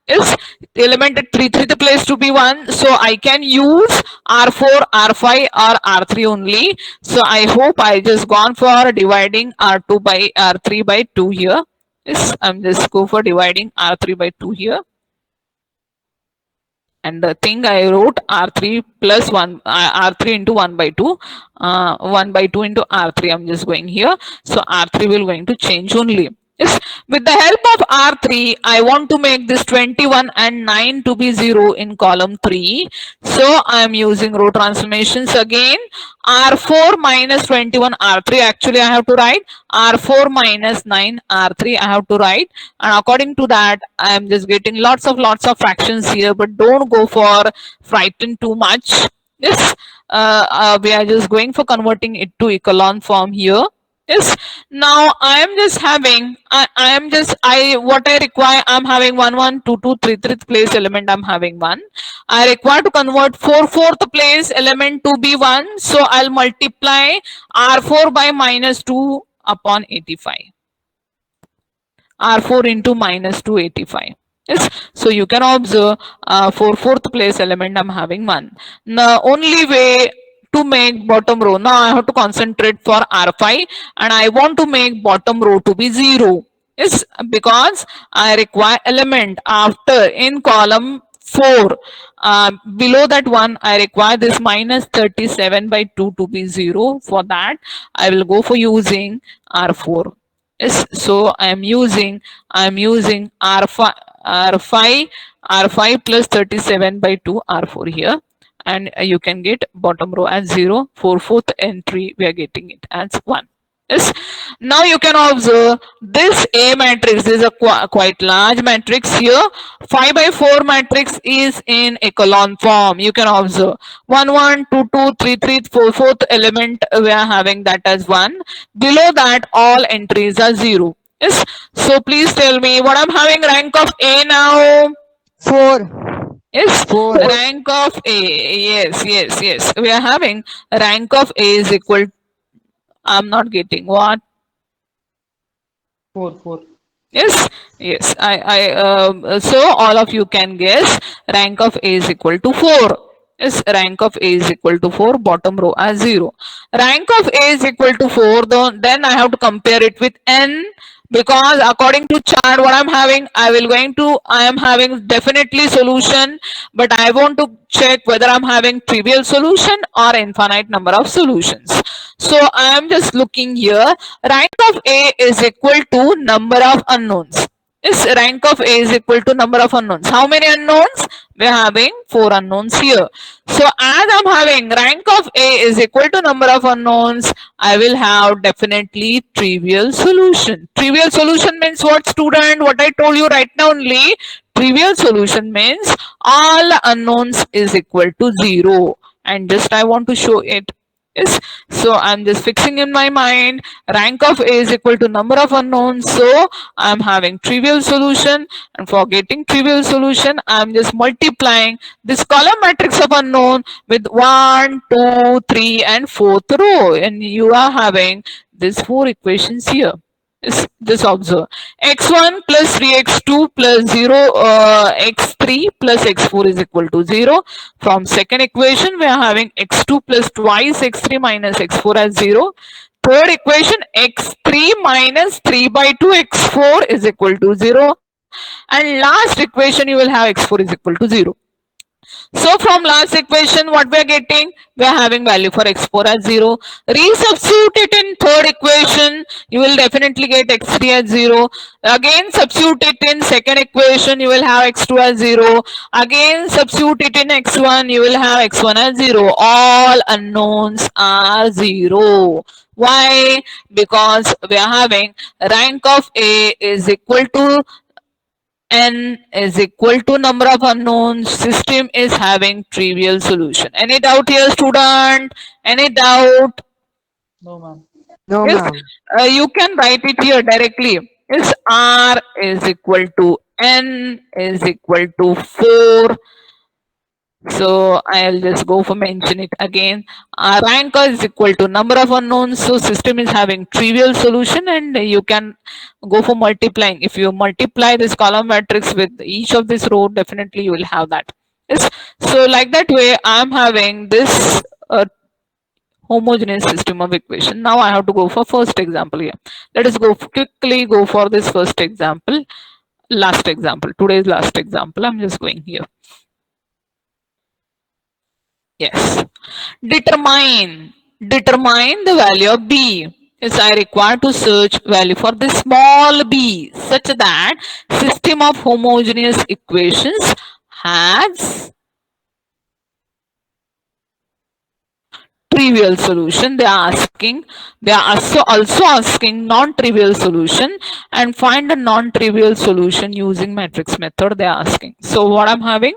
Is element at 3, 3 the place to be 1. So I can use R4, R5 or R3 only. So I hope I just gone for dividing R2 by R3 by 2 here. Yes, I'm just go for dividing R3 by 2 here. And the thing I wrote R3 plus 1, R3 into 1 by 2, 1 by 2 into R3. I'm just going here. So R3 will going to change only. Yes. With the help of R3, I want to make this 21 and 9 to be 0 in column 3. So I am using row transformations again. R4 minus 21 R3. Actually, I have to write R4 minus 9 R3. I have to write. And according to that, I am just getting lots of fractions here. But don't go for frightened too much. Yes. We are just going for converting it to echelon form here. Yes. Now I am just having what I require. I'm having 1 1 2 2 3 3 place element. I'm having 1. I require to convert 4 4th place element to be 1. So I'll multiply R4 by minus 2 upon 85. R4 into minus 285. Yes. So you can observe 4 4th place element. I'm having 1. The only way to make bottom row. Now I have to concentrate for R5 and I want to make bottom row to be 0. Yes, because I require element after in column 4. Below that one, I require this minus 37 by 2 to be 0. For that, I will go for using R4. Yes, so I am using R5 plus 37 by 2 R4 here. And you can get bottom row as 0. For 4th entry, we are getting it as 1. Yes. Now you can observe this A matrix is a quite large matrix here. 5 by 4 matrix is in echelon form. You can observe 1, 1, 2, 2, 3, 3, 4, fourth element we are having that as 1. Below that all entries are 0. Yes. So please tell me what I'm having rank of A now. 4. Yes, 4. rank of A. Yes, yes, yes. We are having rank of A is equal. I'm not getting what. 4, 4. Yes, yes. So all of you can guess rank of A is equal to 4. Yes, rank of A is equal to 4, bottom row as 0. Rank of A is equal to 4, though, then I have to compare it with N, because according to chart what I'm having, I am having definitely solution, but I want to check whether I'm having trivial solution or infinite number of solutions. So I am just looking here, rank of A is equal to number of unknowns. Is rank of A is equal to number of unknowns. How many unknowns? We are having 4 unknowns here. So as I'm having rank of A is equal to number of unknowns, I will have definitely trivial solution. Trivial solution means what, student? What I told you right now only. Trivial solution means all unknowns is equal to 0. And just I want to show it. Yes. So I'm just fixing in my mind rank of A is equal to number of unknowns. So I'm having trivial solution, and for getting trivial solution, I'm just multiplying this column matrix of unknown with 1, 2, 3 and 4th row, and you are having these 4 equations here. Just observe x1 plus 3x2 plus 0 x3 plus x4 is equal to 0. From second equation we are having x2 plus twice x3 minus x4 as 0. Third equation x3 minus 3 by 2 x4 is equal to 0, and last equation you will have x4 is equal to 0. So from last equation what we are getting, we are having value for x4 as 0. Resubstitute it in third equation, you will definitely get x3 as 0. Again substitute it in second equation, you will have x2 as 0. Again substitute it in x1, you will have x1 as 0. All unknowns are 0. Why? Because we are having rank of A is equal to N is equal to number of unknowns. System is having trivial solution. Any doubt here, student? Any doubt? No, ma'am. No, Yes, ma'am. you can write it here directly. Yes, R is equal to N is equal to 4. So I'll just go for mention it again. Rank is equal to number of unknowns. So system is having trivial solution, and you can go for multiplying. If you multiply this column matrix with each of this row, definitely you will have that. Yes. So like that way, I'm having this homogeneous system of equation. Now I have to go for first example here. Let us quickly go for this first example. Last example. Today's last example. I'm just going here. Yes. Determine the value of B. Yes, I require to search value for the small b such that system of homogeneous equations has trivial solution. They are also asking non-trivial solution, and find a non-trivial solution using matrix method they are asking. So what I'm having,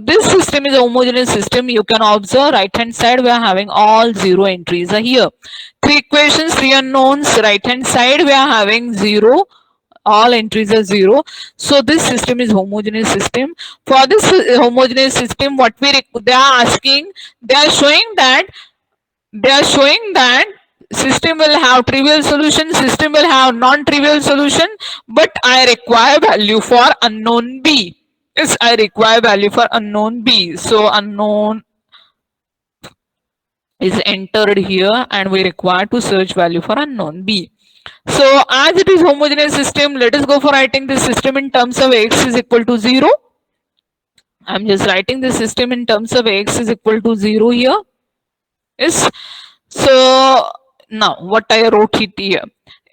this system is a homogeneous system. You can observe right hand side we are having all 0 entries are here. 3 equations, 3 unknowns. Right hand side we are having 0, all entries are 0. So this system is homogeneous system. For this homogeneous system, what they are asking, they are showing that system will have trivial solution, system will have non-trivial solution, but I require value for unknown b. Yes, I require value for unknown b. So unknown is entered here, and we require to search value for unknown b. So as it is homogeneous system, let us go for writing this system in terms of x is equal to 0. I'm just writing the system in terms of x is equal to 0 here. Yes. So now what I wrote it here.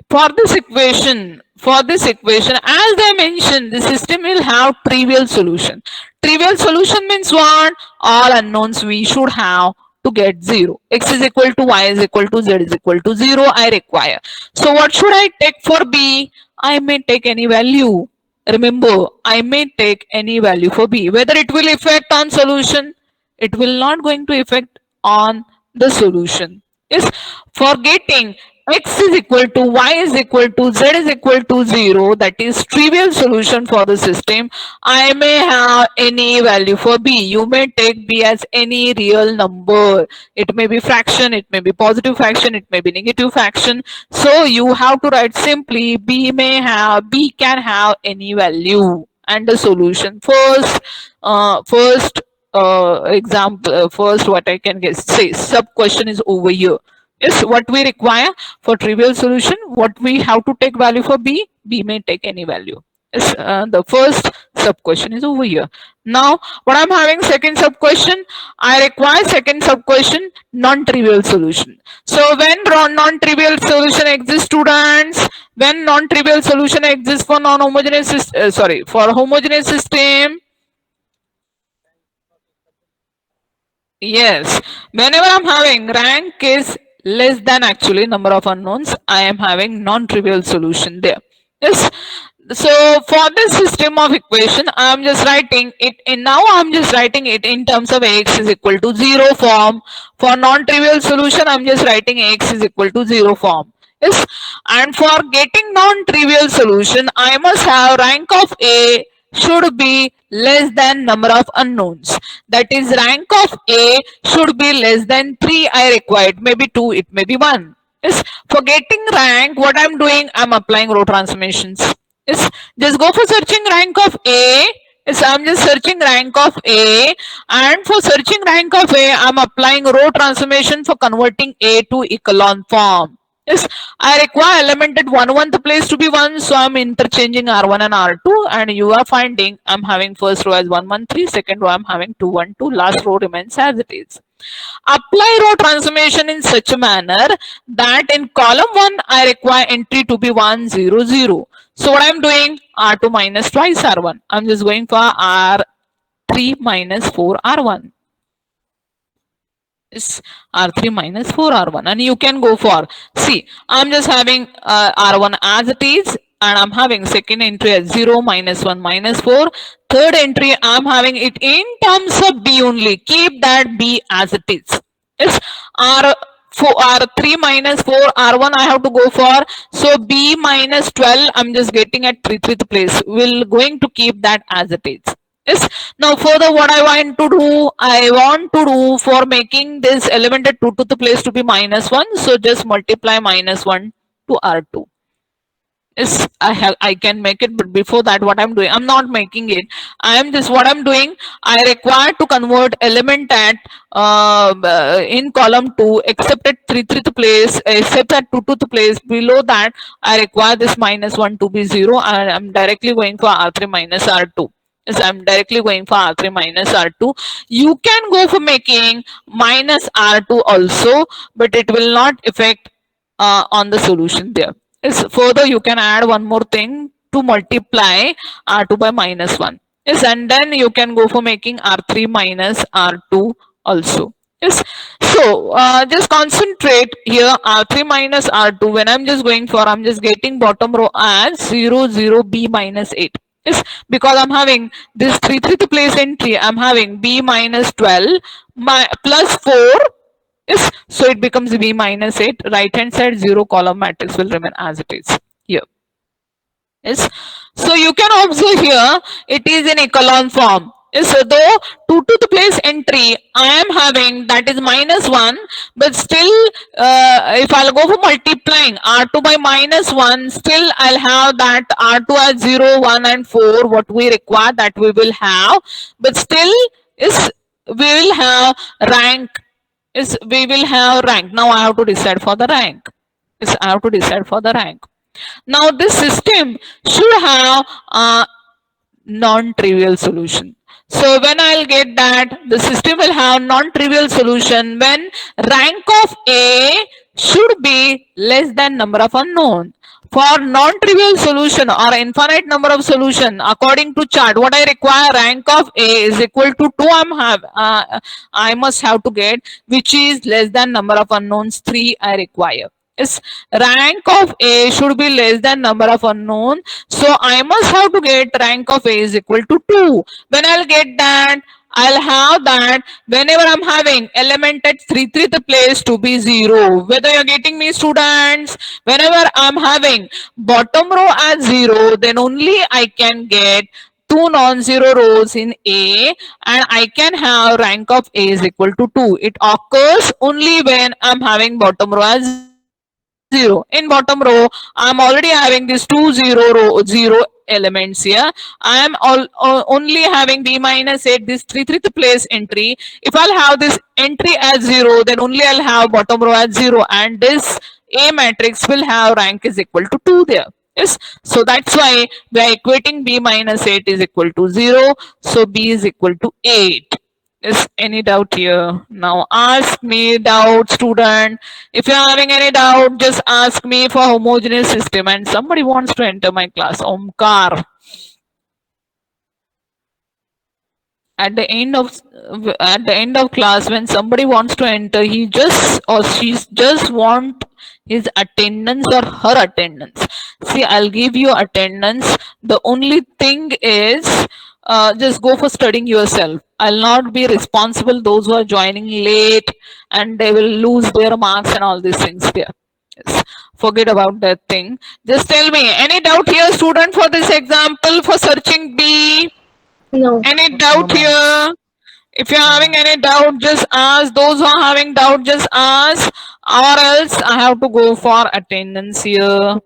For this equation, as I mentioned, the system will have trivial solution. Trivial solution means what? All unknowns we should have to get 0. X is equal to y is equal to z is equal to 0 I require. So what should I take for B? I may take any value. Remember, I may take any value for B. Whether it will affect on solution, it will not going to affect on the solution. Is for getting x is equal to y is equal to z is equal to 0, that is trivial solution for the system. I may have any value for B. You may take B as any real number. It may be fraction, it may be positive fraction, it may be negative fraction. So you have to write simply B can have any value, and the solution. First example, first what I can say, sub question is over here. Is what we require for trivial solution, what we have to take value for B may take any value. Is the first sub question is over here. Now what I'm having second sub question, I require second sub question non-trivial solution. So when non-trivial solution exists, students, when non-trivial solution exists for non-homogeneous for homogeneous system, yes, whenever I'm having rank is less than actually number of unknowns, I am having non-trivial solution there. Yes. So for this system of equation, I'm just writing it in, now I'm just writing it in terms of Ax is equal to 0 form. For non-trivial solution, I'm just writing Ax is equal to 0 form. Yes. And for getting non-trivial solution, I must have rank of A should be less than number of unknowns. That is, rank of A should be less than 3 I required. Maybe 2, it may be 1. Yes. For getting rank, what I'm doing, I'm applying row transformations. Yes. Just go for searching rank of A. Yes, I'm just searching rank of A, and for searching rank of A, I'm applying row transformation for converting A to echelon form. Yes, I require element at 1 place to be 1, so I'm interchanging R1 and R2, and you are finding I'm having first row as 1 1 3, second row I'm having 2 1 2, last row remains as it is. Apply row transformation in such a manner that in column 1 I require entry to be 1 0 0. So what I'm doing, R2 minus twice R1. I'm just going for R3 minus 4 R1. Is R3 minus 4 R1, and you can go for, see, I'm just having R1 as it is, and I'm having second entry as 0 minus 1 minus 4. Third entry, I'm having it in terms of B only. Keep that B as it is. Yes, R3 minus 4 R1 I have to go for. So B minus 12, I'm just getting at 3th place. We're going to keep that as it is. Yes. Now further what I want to do for making this element at 2 to the place to be minus 1. So just multiply minus 1 to R2. Yes, I can make it, but before that what I'm doing, I'm not making it. What I'm doing, I require to convert element at in column 2 except at 3th place, except at 2th place. Below that I require this minus 1 to be 0, and I'm directly going for R3 minus R2. Yes, I'm directly going for R3 minus R2. You can go for making minus R2 also, but it will not affect on the solution there. Yes, further you can add one more thing to multiply R2 by minus 1. Yes, and then you can go for making R3 minus R2 also. Yes, so just concentrate here, R3 minus R2. When I'm just going for, I'm just getting bottom row as 0 0 B minus 8. Yes, because I'm having this 3th place entry, I'm having B minus 12 plus 4. Yes, so it becomes B minus 8. Right hand side 0 column matrix will remain as it is here. Yes, so you can observe here it is in echelon form. Yes, so though 2 to the place entry I am having, that is minus 1, but still if I'll go for multiplying R2 by minus 1, still I'll have that R2 as 0, 1 and 4, what we require that we will have, but still is we will have rank. Is we will have rank. Now I have to decide for the rank. Yes, I have to decide for the rank. Now this system should have a non-trivial solution. So when I'll get that, the system will have non-trivial solution when rank of A should be less than number of unknown. For non-trivial solution or infinite number of solution, according to chart, what I require rank of A is equal to 2. I must have to get, which is less than number of unknowns 3 I require. Yes, rank of A should be less than number of unknown. So I must have to get rank of A is equal to 2. When I'll get that, I'll have that whenever I'm having element at 3th place to be 0. Whether you're getting me, students, whenever I'm having bottom row as 0, then only I can get two non-zero rows in A, and I can have rank of A is equal to 2. It occurs only when I'm having bottom row as 0. In bottom row, I'm already having these two zero elements here. I am only having B minus 8, this 3th place entry. If I'll have this entry as 0, then only I'll have bottom row as 0, and this A matrix will have rank is equal to 2 there. Yes, so that's why we are equating B minus 8 is equal to 0. So B is equal to 8. Is any doubt here? Now ask me doubt, student. If you're having any doubt, just ask me for homogeneous system. And somebody wants to enter my class. Omkar. At the end of class, when somebody wants to enter, he just or she just want his attendance or her attendance. See, I'll give you attendance. The only thing is, just go for studying yourself. I'll not be responsible those who are joining late and they will lose their marks and all these things there. Yes. Forget about that thing. Just tell me, any doubt here, student, for this example, for searching B? No. Any doubt here? If you're having any doubt, just ask. Those who are having doubt, just ask. Or else I have to go for attendance here.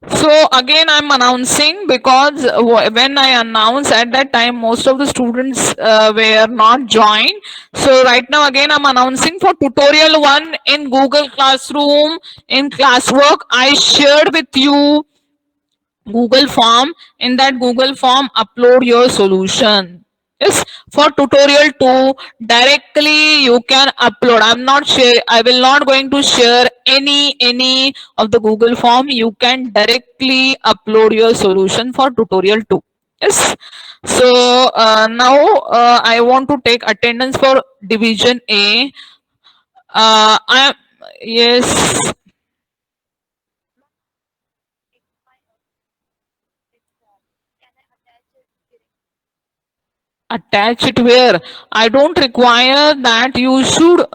So again, I'm announcing because when I announce at that time, most of the students were not joined. So right now, again, I'm announcing for tutorial 1 in Google Classroom, in classwork. I shared with you Google form. In that Google form, upload your solution. Yes, for tutorial 2, directly you can upload. I will not going to share any of the Google form. You can directly upload your solution for tutorial 2. Yes. So now I want to take attendance for division A. Yes. Attach it where? I don't require that. You should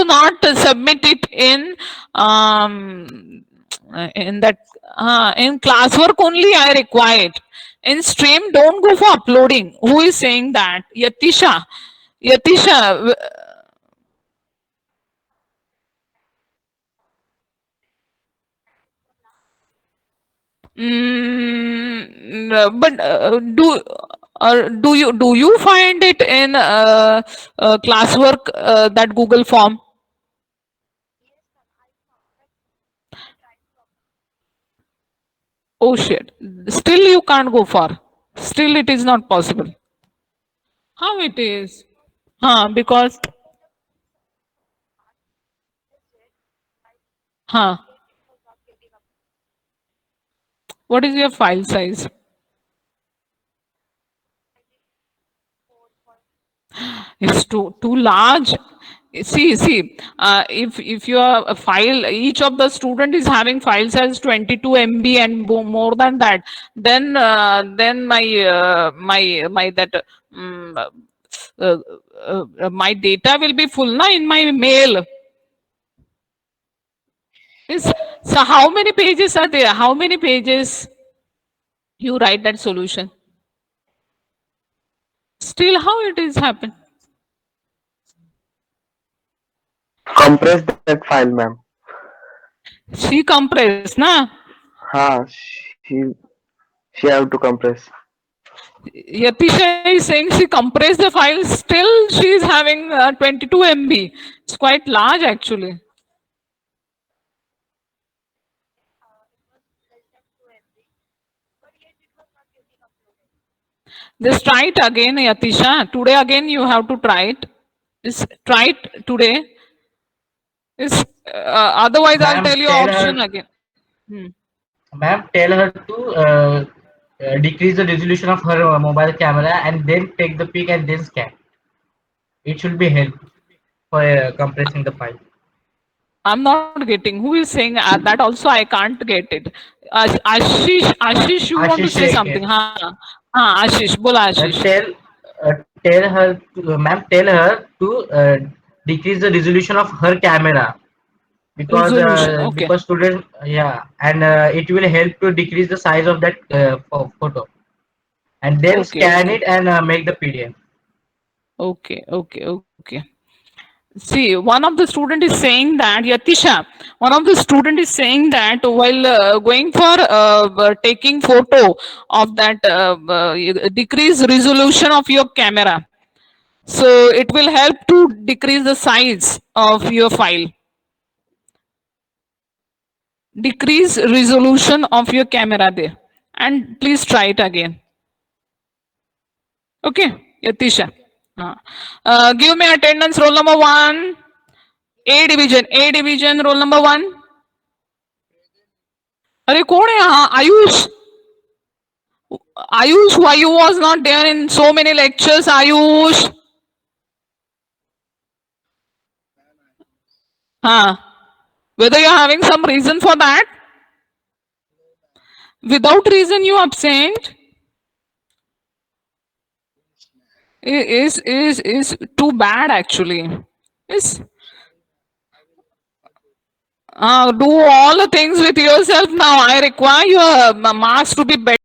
not submit it in that in classwork only. I require it. In stream, don't go for uploading. Who is saying that? Yatisha. But do you find it in classwork, that Google form? Oh shit! Still you can't go far. Still it is not possible. How it is? Because what is your file size? It's too large. See, if you are a file, each of the student is having file size 22 MB and more than that, then my data will be full na in my mail. So how many pages are there? How many pages you write that solution? Still, how it is happen? Compress that file, ma'am. She compress, na? She have to compress. Yatisha is saying she compressed the file. Still, she is having 22 MB. It's quite large, actually. Just try it again, Yatisha. Today again you have to try it. Just try it today. Otherwise, I'll Ma'am, tell you tell option her, again. Hmm. ma'am, tell her to decrease the resolution of her mobile camera and then take the pic and then scan. It should be help for compressing the file. I'm not getting. Who is saying that? Also, I can't get it. Ashish, you want to Ashish say something? Sheke. Ashish, bola Ashish. Tell her, ma'am, tell her to decrease the resolution of her camera Resolution. Okay. because student, yeah, and it will help to decrease the size of that photo, and then Okay. scan Okay. it and make the PDF. Okay. Okay. Okay. See, one of the student is saying that Yatisha. One of the student is saying that while going for taking photo of that decrease resolution of your camera, so it will help to decrease the size of your file. Decrease resolution of your camera there, and please try it again. Okay, Yatisha. Give me attendance. Roll number 1. A division. A division. Roll number 1. अरे कौन है यहाँ? Ayush. Ayush, why you was not there in so many lectures? Ayush. Whether you're having some reason for that? Without reason you absent? Is too bad actually. Is do all the things with yourself now. I require your marks to be better.